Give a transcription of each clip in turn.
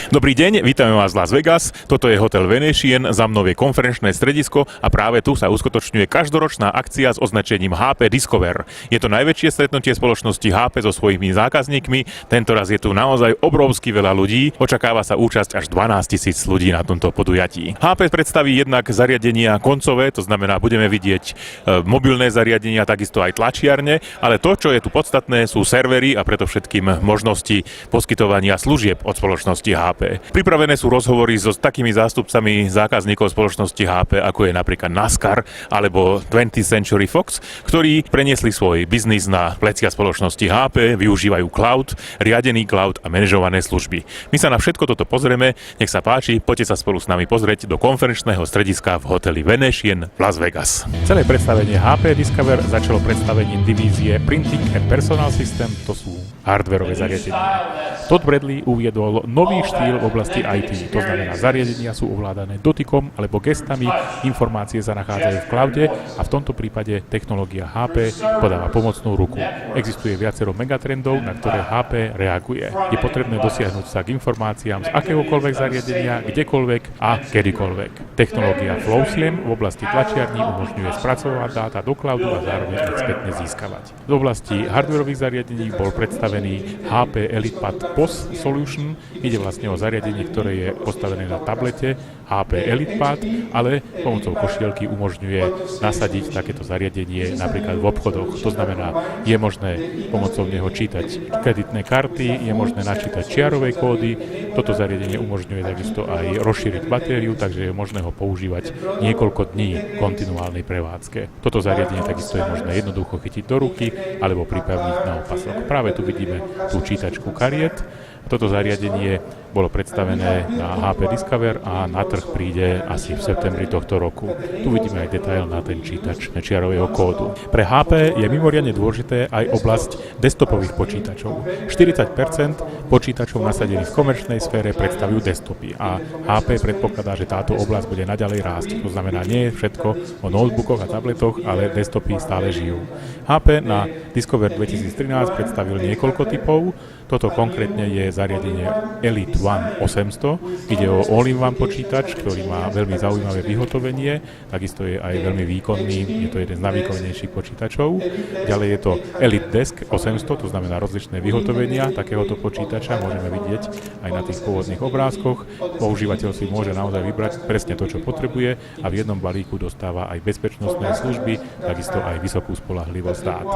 Dobrý deň, vítame vás z Las Vegas. Toto je hotel Venetian, za mnou je konferenčné stredisko a práve tu sa uskutočňuje každoročná akcia s označením HP Discover. Je to najväčšie stretnutie spoločnosti HP so svojimi zákazníkmi. Tentoraz je tu naozaj obrovsky veľa ľudí. Očakáva sa účasť až 12 000 ľudí na tomto podujatí. HP predstaví jednak zariadenia koncové, to znamená, budeme vidieť mobilné zariadenia, takisto aj tlačiarne, ale to, čo je tu podstatné, sú servery a preto všetkým možnosti poskytovania služieb od spoločnosti HP. Pripravené sú rozhovory so takými zástupcami zákazníkov spoločnosti HP, ako je napríklad NASCAR alebo 20th Century Fox, ktorí preniesli svoj biznis na plecia spoločnosti HP, využívajú cloud, riadený cloud a manažované služby. My sa na všetko toto pozrieme, nech sa páči, poďte sa spolu s nami pozrieť do konferenčného strediska v hoteli Venetian v Las Vegas. Celé predstavenie HP Discover začalo predstavením divízie Printing and Personal System, to sú hardwareové zariadenia. Todd Bradley uviedol nový štýl v oblasti IT, to znamená, zariadenia sú ovládané dotykom alebo gestami, informácie sa nachádzajú v cloude a v tomto prípade technológia HP podáva pomocnú ruku. Existuje viacero megatrendov, na ktoré HP reaguje. Je potrebné dosiahnuť sa k informáciám z akéhokoľvek zariadenia, kdekoľvek a kedykoľvek. Technológia FlowSlam v oblasti tlačiarní umožňuje spracovať dáta do cloudu a zároveň ich spätne získavať. V oblasti hardwareových zariadení bol predstavený HP ElitePad POS Solution. Ide vlastne o zariadenie, ktoré je postavené na tablete HP ElitePad, ale pomocou košielky umožňuje nasadiť takéto zariadenie napríklad v obchodoch. To znamená, je možné pomocou neho čítať kreditné karty, je možné načítať čiarové kódy. Toto zariadenie umožňuje takisto aj rozšíriť batériu, takže je možné ho používať niekoľko dní kontinuálnej prevádzke. Toto zariadenie takisto je možné jednoducho chytiť do ruky alebo pripevniť na opasok. Práve tu vidíme tú čítačku kariet. Toto zariadenie bolo predstavené na HP Discover a na trh príde asi v septembri tohto roku. Tu vidíme aj detail na ten čítač čiarového kódu. Pre HP je mimoriadne dôležité aj oblasť desktopových počítačov. 40% počítačov nasadených v komerčnej sfére predstavujú desktopy a HP predpokladá, že táto oblasť bude naďalej rásť. To znamená, nie je všetko o notebookoch a tabletoch, ale desktopy stále žijú. HP na Discover 2013 predstavil niekoľko typov. Toto konkrétne je zariadenie Elite One 800. Ide o all-in-one počítač, ktorý má veľmi zaujímavé vyhotovenie. Takisto je aj veľmi výkonný, je to jeden z najvýkonnejších počítačov. Ďalej je to Elite Desk 800, to znamená rozličné vyhotovenia takéhoto počítača. Môžeme vidieť aj na tých pôvodných obrázkoch. Používateľ si môže naozaj vybrať presne to, čo potrebuje a v jednom balíku dostáva aj bezpečnostné služby, takisto aj vysokú spoľahlivosť dát.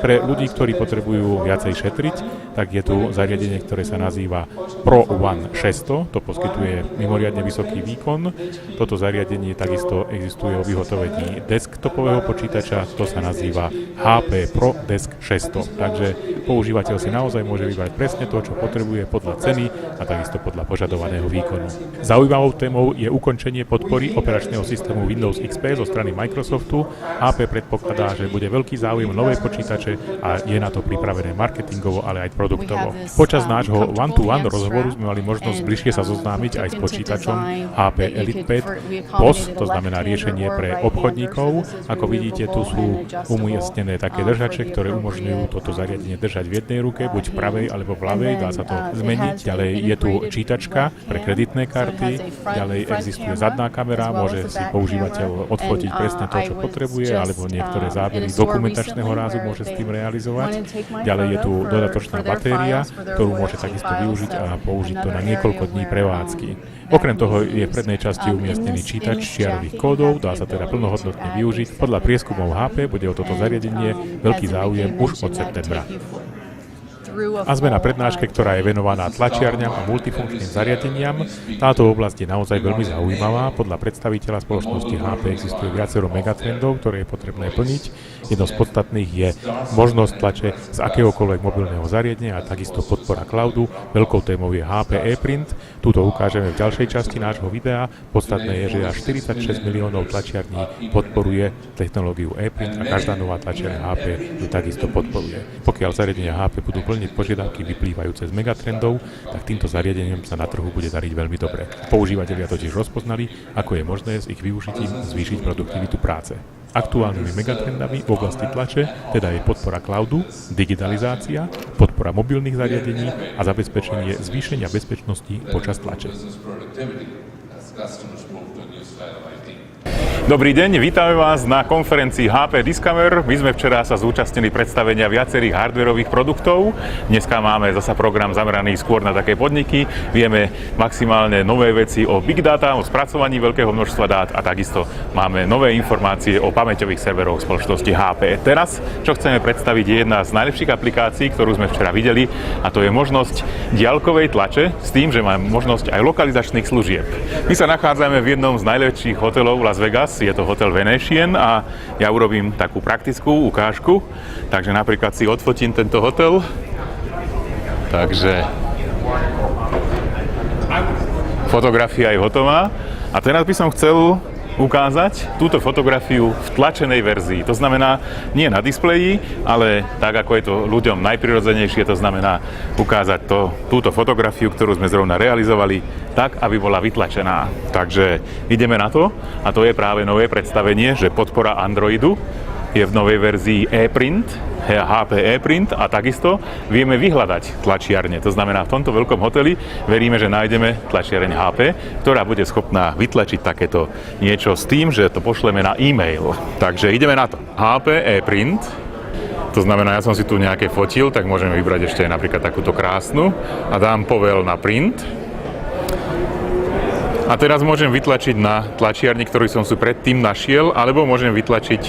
Pre ľudí, ktorí potrebujú viacej šetriť, tak je tu zariadenie, ktoré sa nazýva Pro One 600, to poskytuje mimoriadne vysoký výkon. Toto zariadenie takisto existuje o vyhotovení desktopového počítača, to sa nazýva HP Pro Desk 600. Takže používateľ si naozaj môže vybrať presne to, čo potrebuje podľa ceny a takisto podľa požadovaného výkonu. Zaujímavou témou je ukončenie podpory operačného systému Windows XP zo strany Microsoftu. HP predpokladá, že bude veľký záujem nové počítače a je na to pripravené marketingovo, ale aj produktovo. Počas nášho one-to-one rozhovoru sme mali možnosť bližšie sa zoznámiť aj s počítačom HP ElitePad POS, to znamená riešenie pre obchodníkov. Ako vidíte, tu sú umiestnené také držače, ktoré umožňujú toto zariadenie držať v jednej ruke, buď v pravej alebo v ľavej, dá sa to zmeniť. Ďalej je tu čítačka pre kreditné karty, ďalej existuje zadná kamera, môže si používateľ odfotiť presne to, čo potrebuje, alebo niektoré zábery dokumentačného rázu môže s tým realizovať. Ďalej je tu dodatočná batéria, ktorú môže takisto využiť a použiť to na niekoľko dní prevádzky. Okrem toho je v prednej časti umiestnený čítač čiarových kódov, dá sa teda plnohodnotne využiť. Podľa prieskumov HP bude o toto zariadenie veľký záujem už od septembra. A sme na prednáške, ktorá je venovaná tlačiarňam a multifunkčným zariadeniam. Táto oblasť je naozaj veľmi zaujímavá. Podľa predstaviteľa spoločnosti HP existuje viacero megatrendov, ktoré je potrebné plniť. Jedno z podstatných je možnosť tlače z akéhokoľvek mobilného zariadenia a takisto podpora cloudu. Veľkou témou je HP ePrint. Túto ukážeme v ďalšej časti nášho videa. Podstatné je, že až 46 miliónov tlačiarní podporuje technológiu ePrint a každá nová tlačiareň HP ju takisto podporuje. Pokiaľ zariadenia HP budú plniť požiadavky vyplývajúce z megatrendov, tak týmto zariadeniam sa na trhu bude dariť veľmi dobre. Používatelia totiž rozpoznali, ako je možné s ich využitím zvýšiť produktivitu práce. Aktuálnymi megatrendami v oblasti tlače teda je podpora cloudu, digitalizácia, podpora mobilných zariadení a zabezpečenie zvýšenia bezpečnosti počas tlače. Dobrý deň, vítame vás na konferencii HP Discover. My sme včera sa zúčastnili predstavenia viacerých hardwarových produktov. Dneska máme zasa program zameraný skôr na také podniky. Vieme maximálne nové veci o big data, o spracovaní veľkého množstva dát a takisto máme nové informácie o pamäťových serveroch spoločnosti HP. Teraz, čo chceme predstaviť, je jedna z najlepších aplikácií, ktorú sme včera videli, a to je možnosť diaľkovej tlače s tým, že máme možnosť aj lokalizačných služieb. My sa nachádzame v jednom z najlepších hotelov Las Vegas. Je to hotel Venetian a ja urobím takú praktickú ukážku. Takže napríklad si odfotím tento hotel. Takže fotografia je hotová. A teraz by som chcel ukázať túto fotografiu v tlačenej verzii. To znamená, nie na displeji, ale tak, ako je to ľuďom najprirodzenejšie, to znamená ukázať túto fotografiu, ktorú sme zrovna realizovali, tak, aby bola vytlačená. Takže ideme na to, a to je práve nové predstavenie, že podpora Androidu je v novej verzii ePrint, HP ePrint, a takisto vieme vyhľadať tlačiarne. To znamená, v tomto veľkom hoteli veríme, že nájdeme tlačiareň HP, ktorá bude schopná vytlačiť takéto niečo s tým, že to pošleme na e-mail. Takže ideme na to. HP ePrint. To znamená, ja som si tu nejaké fotil, tak môžeme vybrať ešte napríklad takúto krásnu a dám povel na print. A teraz môžem vytlačiť na tlačiarni, ktorú som si predtým našiel, alebo môžem vytlačiť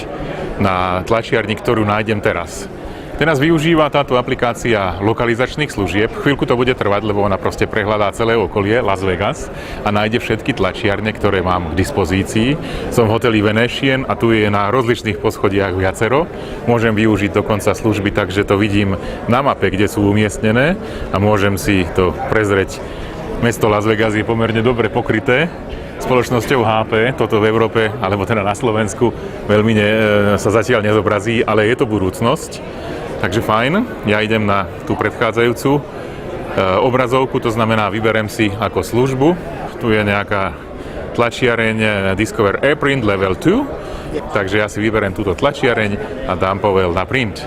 na tlačiarni, ktorú nájdem teraz. Teraz využíva táto aplikácia lokalizačných služieb. Chvíľku to bude trvať, lebo ona proste prehľadá celé okolie Las Vegas a nájde všetky tlačiarne, ktoré mám k dispozícii. Som v hoteli Venetian a tu je na rozličných poschodiach viacero. Môžem využiť dokonca služby, takže to vidím na mape, kde sú umiestnené, a môžem si to prezrieť. Mesto Las Vegas je pomerne dobre pokryté spoločnosťou HP. Toto v Európe, alebo teda na Slovensku, veľmi sa zatiaľ nezobrazí, ale je to budúcnosť. Takže fajn. Ja idem na tú predchádzajúcu obrazovku, to znamená, vyberem si ako službu. Tu je nejaká tlačiareň Discover ePrint Level 2, takže ja si vyberem túto tlačiareň a dám povel na print.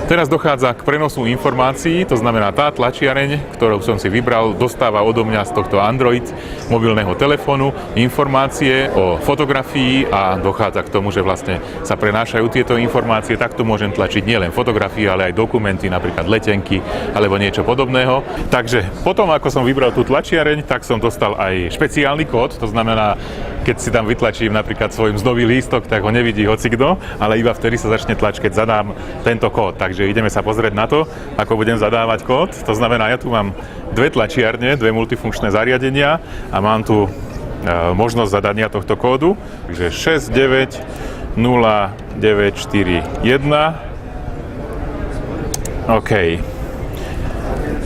Teraz dochádza k prenosu informácií, to znamená, tá tlačiareň, ktorú som si vybral, dostáva odo mňa z tohto Android mobilného telefónu informácie o fotografii a dochádza k tomu, že vlastne sa prenášajú tieto informácie. Takto môžem tlačiť nielen fotografie, ale aj dokumenty, napríklad letenky alebo niečo podobného. Takže potom, ako som vybral tú tlačiareň, tak som dostal aj špeciálny kód, to znamená, keď si tam vytlačím napríklad svoj mzdový lístok, tak ho nevidí hocikto, ale iba vtedy sa začne tlač, keď zadám tento kód. Takže ideme sa pozrieť na to, ako budem zadávať kód. To znamená, ja tu mám dve tlačiarne, dve multifunkčné zariadenia a mám tu možnosť zadania tohto kódu. Takže 690941. OK.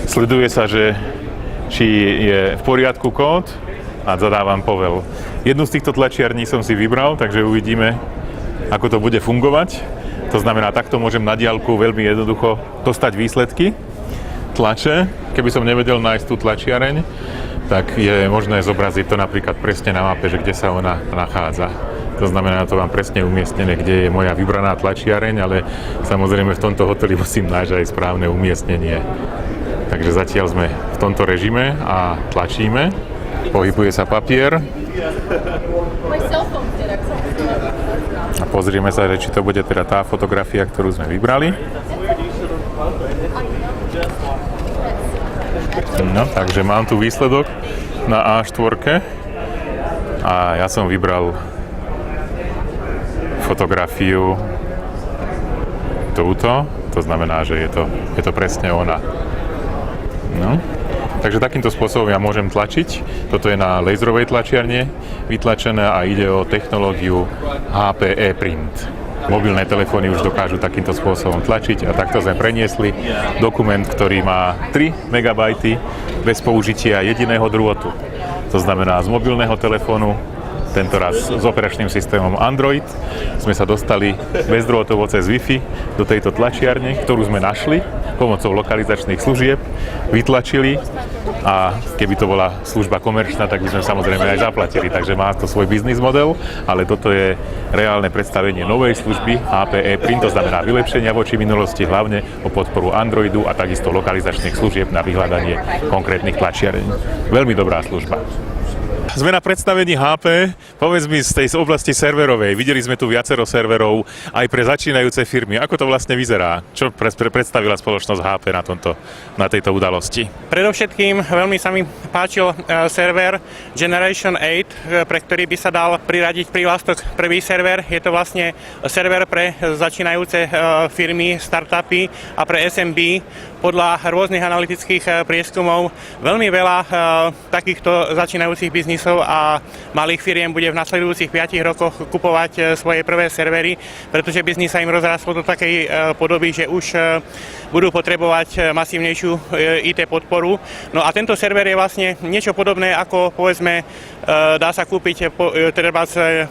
Sleduje sa, že či je v poriadku kód, a zadávam povel. Jednu z týchto tlačiarní som si vybral, takže uvidíme, ako to bude fungovať. To znamená, takto môžem na diaľku veľmi jednoducho dostať výsledky tlače. Keby som nevedel nájsť tú tlačiareň, tak je možné zobraziť to napríklad presne na mape, že kde sa ona nachádza. To znamená, to mám presne umiestnené, kde je moja vybraná tlačiareň, ale samozrejme v tomto hoteli musím nájsť aj správne umiestnenie. Takže zatiaľ sme v tomto režime a tlačíme. Pohybuje sa papier. A pozrieme sa, či to bude teda tá fotografia, ktorú sme vybrali. No, takže mám tu výsledok na A4 a ja som vybral fotografiu túto. To znamená, že je to presne ona. No. Takže takýmto spôsobom ja môžem tlačiť. Toto je na laserovej tlačiarne vytlačené a ide o technológiu HP ePrint. Mobilné telefóny už dokážu takýmto spôsobom tlačiť a takto sme preniesli dokument, ktorý má 3 MB bez použitia jediného drôtu. To znamená, z mobilného telefónu tentoraz s operačným systémom Android. Sme sa dostali bezdrôtovo cez Wi-Fi do tejto tlačiarne, ktorú sme našli pomocou lokalizačných služieb, vytlačili a keby to bola služba komerčná, tak by sme samozrejme aj zaplatili. Takže má to svoj biznis model, ale toto je reálne predstavenie novej služby HP ePrint, to znamená vylepšenia voči minulosti, hlavne o podporu Androidu a takisto lokalizačných služieb na vyhľadanie konkrétnych tlačiareň. Veľmi dobrá služba. Sme na predstavení HP. Povedz mi z tej oblasti serverovej. Videli sme tu viacero serverov aj pre začínajúce firmy. Ako to vlastne vyzerá? Čo predstavila spoločnosť HP na tejto udalosti? Predovšetkým veľmi sa mi páčil server Generation 8, pre ktorý by sa dal priradiť prívlastok prvý server. Je to vlastne server pre začínajúce firmy, startupy a pre SMB. Podľa rôznych analytických prieskumov veľmi veľa takýchto začínajúcich biznisov a malých firiem bude v nasledujúcich 5 rokoch kupovať svoje prvé servery, pretože biznis sa im rozrastol do takej podoby, že už budú potrebovať masívnejšiu IT podporu. No a tento server je vlastne niečo podobné ako, povedzme, dá sa kúpiť treba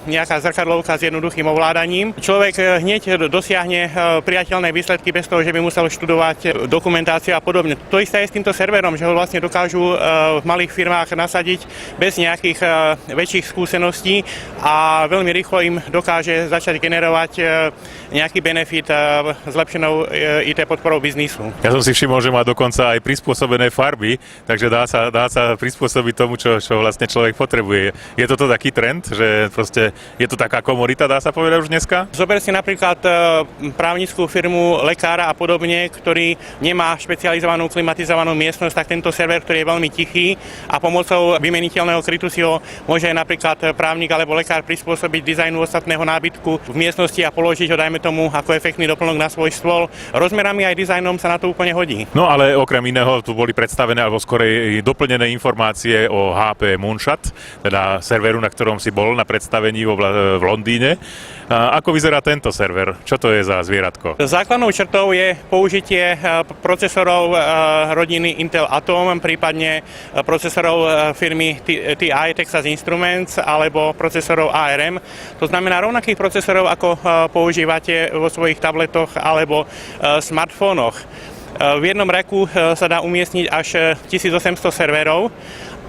nejaká zrkadlovka s jednoduchým ovládaním. Človek hneď dosiahne priateľné výsledky bez toho, že by musel študovať dokumentáciu a podobne. To isté je s týmto serverom, že ho vlastne dokážu v malých firmách nasadiť bez nejakých väčších skúseností a veľmi rýchlo im dokáže začať generovať nejaký benefit zlepšenou IT podporou biznisu. Ja som si všimol, že má dokonca aj prispôsobené farby, takže dá sa prispôsobiť tomu, čo vlastne človek potrebuje. Je toto taký trend, že proste je to taká komodita, dá sa povedať už dneska? Zober si napríklad právnickú firmu, lekára a podobne, ktorý nemá špecializovanú klimatizovanú miestnosť, tak tento server, ktorý je veľmi tichý a pomocou vymeniteľného krytu si ho môže aj napríklad právnik alebo lekár prispôsobiť dizajnu ostatného nábytku v miestnosti a položiť ho, dajme tomu, ako efektný doplnok na svoj stôl. Rozmerami aj dizajnom sa na to úplne hodí. No ale okrem iného tu boli predstavené alebo skorej doplnené informácie o HP Moonshot, teda serveru, na ktorom si bol na predstavení v Londýne. Ako vyzerá tento server? Čo to je za zvieratko? Základnou črtou je použitie procesorov rodiny Intel Atom, prípadne procesorov firmy TI, Texas Instruments, alebo procesorov ARM. To znamená rovnakých procesorov, ako používate vo svojich tabletoch alebo smartfónoch. V jednom racku sa dá umiestniť až 1800 serverov.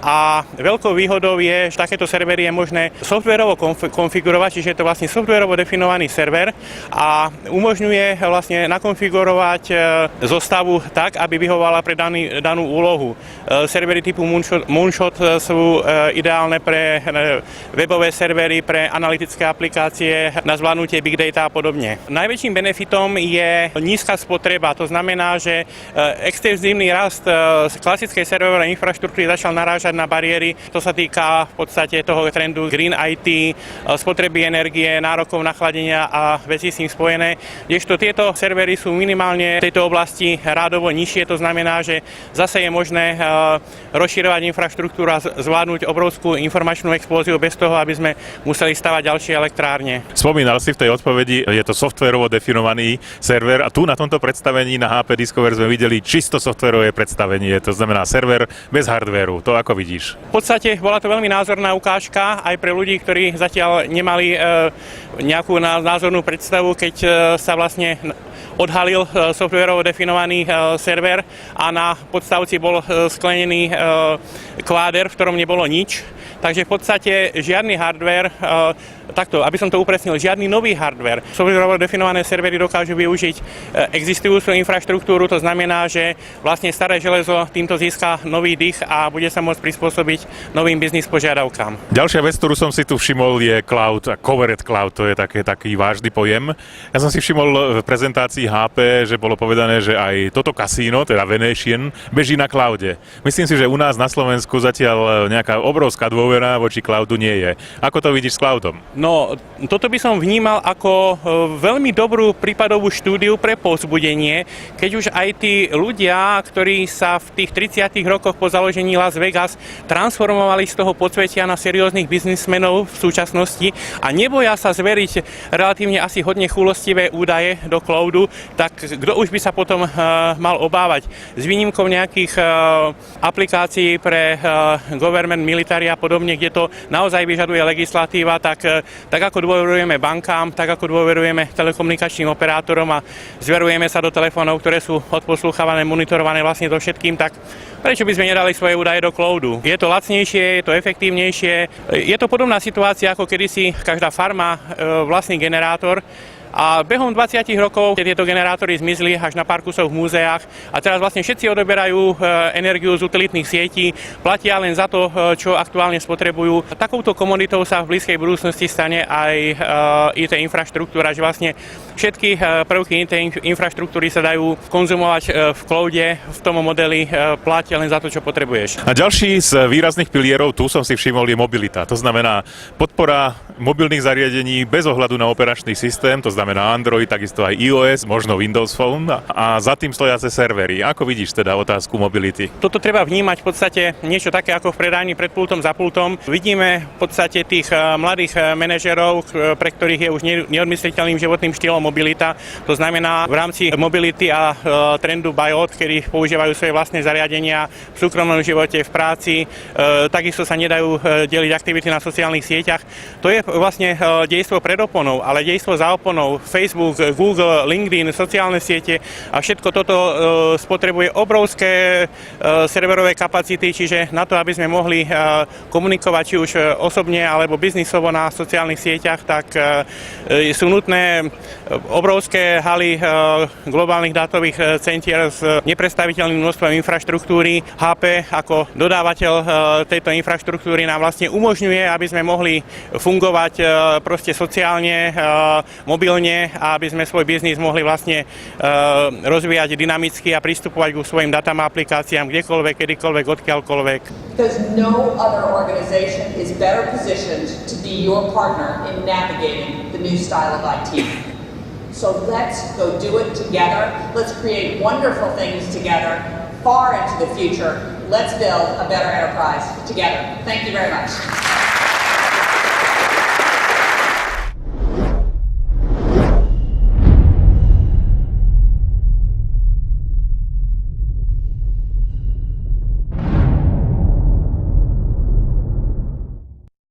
A veľkou výhodou je, že takéto servery je možné softvérovo konfigurovať, čiže je to vlastne softvérovo definovaný server a umožňuje vlastne nakonfigurovať zostavu tak, aby vyhovovala pre danú úlohu. Servery typu Moonshot sú ideálne pre webové servery, pre analytické aplikácie, na zvládnutie big data a podobne. Najväčším benefitom je nízka spotreba, to znamená, že extenzívny rast klasickej serverovej infraštruktúry začal narážať na bariéry. To sa týka v podstate toho trendu Green IT, spotreby energie, nárokov na chladenia a veci s tým spojené. Kdežto tieto servery sú minimálne v tejto oblasti rádovo nižšie, to znamená, že zase je možné rozširovať infraštruktúru a zvládnuť obrovskú informačnú explóziu bez toho, aby sme museli stavať ďalšie elektrárne. Spomínal si v tej odpovedi, je to softvérovo definovaný server a tu na tomto predstavení na HP Discover sme videli čisto softwérové predstavenie, to znamená server bez hardvéru. To ako vidíš? V podstate bola to veľmi názorná ukážka aj pre ľudí, ktorí zatiaľ nemali nejakú názornú predstavu, keď sa vlastne odhalil softvérovo definovaný server a na podstavci bol sklenený kváder, v ktorom nebolo nič. Takže v podstate žiadny hardware, takto, aby som to upresnil, žiadny nový hardware. Softvérovo definované servery dokážu využiť existujúcu infraštruktúru, to znamená, že vlastne staré železo týmto získa nový dých a bude sa môcť prispôsobiť novým biznis požiadavkám. Ďalšia vec, ktorú som si tu všimol, je cloud a covered cloud, to je taký vážny pojem. Ja som si všimol v prezentácii HP, že bolo povedané, že aj toto kasíno, teda Venetian, beží na cloude. Myslím si, že u nás na Slovensku zatiaľ nejaká obrovská dôvera voči cloudu nie je. Ako to vidíš s cloudom? No, toto by som vnímal ako veľmi dobrú prípadovú štúdiu pre povzbudenie, keď už aj tí ľudia, ktorí sa v tých 30 rokoch po založení Las Vegas teraz transformovali z toho podsvetia na serióznych biznismenov v súčasnosti a neboja sa zveriť relatívne asi hodne chúlostivé údaje do cloudu, tak kto už by sa potom mal obávať. S výnimkou nejakých aplikácií pre government, military a podobne, kde to naozaj vyžaduje legislatíva, tak ako dôverujeme bankám, tak ako dôverujeme telekomunikačným operátorom a zverujeme sa do telefónov, ktoré sú odposlúchavané, monitorované vlastne so všetkým, tak prečo by sme nedali svoje údaje do cloudu? Je to lacnejšie, je to efektívnejšie. Je to podobná situácia, ako kedysi každá farma vlastný generátor. A behom 20 rokov tieto generátory zmizli až na pár kusov v múzeách a teraz vlastne všetci odoberajú energiu z utilitných sietí, platia len za to, čo aktuálne spotrebujú. Takouto komoditou sa v blízkej budúcnosti stane aj IT infraštruktúra, že vlastne všetky prvky IT infraštruktúry sa dajú konzumovať v cloude, v tom modeli platia len za to, čo potrebuješ. A ďalší z výrazných pilierov, tu som si všimol, je mobilita. To znamená podpora mobilných zariadení bez ohľadu na operačný systém, to znamená Android, takisto aj iOS, možno Windows Phone a za tým stojace servery. Ako vidíš teda otázku mobility? Toto treba vnímať v podstate niečo také ako v predajni pred pultom za pultom. Vidíme v podstate tých mladých manažerov, pre ktorých je už neodmysliteľným životným štýlom mobilita. To znamená v rámci mobility a trendu buyout, kedy používajú svoje vlastné zariadenia v súkromnom živote, v práci. Takisto sa nedajú deliť aktivity na sociálnych sieťach. To je vlastne dejstvo pred oponou, ale dejstvo za oponou. Facebook, Google, LinkedIn, sociálne siete a všetko toto spotrebuje obrovské serverové kapacity, čiže na to, aby sme mohli komunikovať či už osobne alebo biznisovo na sociálnych sieťach, tak sú nutné obrovské haly globálnych dátových centier s neprestaviteľným množstvom infraštruktúry. HP ako dodávateľ tejto infraštruktúry nám vlastne umožňuje, aby sme mohli fungovať proste sociálne, mobilne a aby sme svoj biznis mohli vlastne rozvíjať dynamicky a pristupovať k svojim datám a aplikáciám kdekoľvek, kedykoľvek, odkiaľkoľvek. Because no other organization is better positioned to be your partner in navigating the new style of IT. So let's go do it together. Let's create wonderful things together far into the future. Let's build a better enterprise together. Thank you very much.